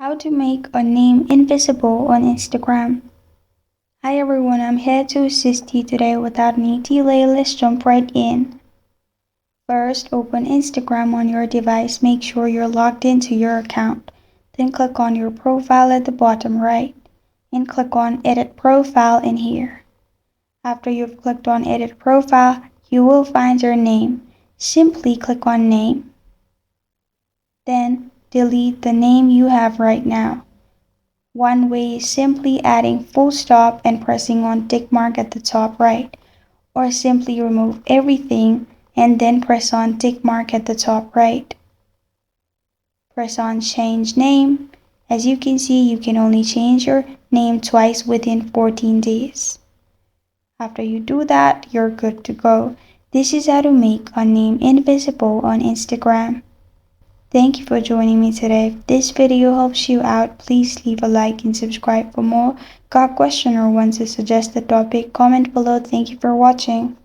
How to make a name invisible on Instagram. Hi everyone, I'm here to assist you today without any delay. Let's jump right in. First, open Instagram on your device. Make sure you're logged into your account. Then click on your profile at the bottom right and click on Edit Profile in here. After you've clicked on Edit Profile, you will find your name. Simply click on Name. Then delete the name you have right now. One way is simply adding full stop and pressing on tick mark at the top right, or simply remove everything and then press on tick mark at the top right. Press on change name. As you can see, you can only change your name twice within 14 days. After you do that, you're good to go. This is how to make a name invisible on Instagram. Thank you for joining me today. If this video helps you out, please leave a like and subscribe for more. Got a question or want to suggest a topic? Comment below. Thank you for watching.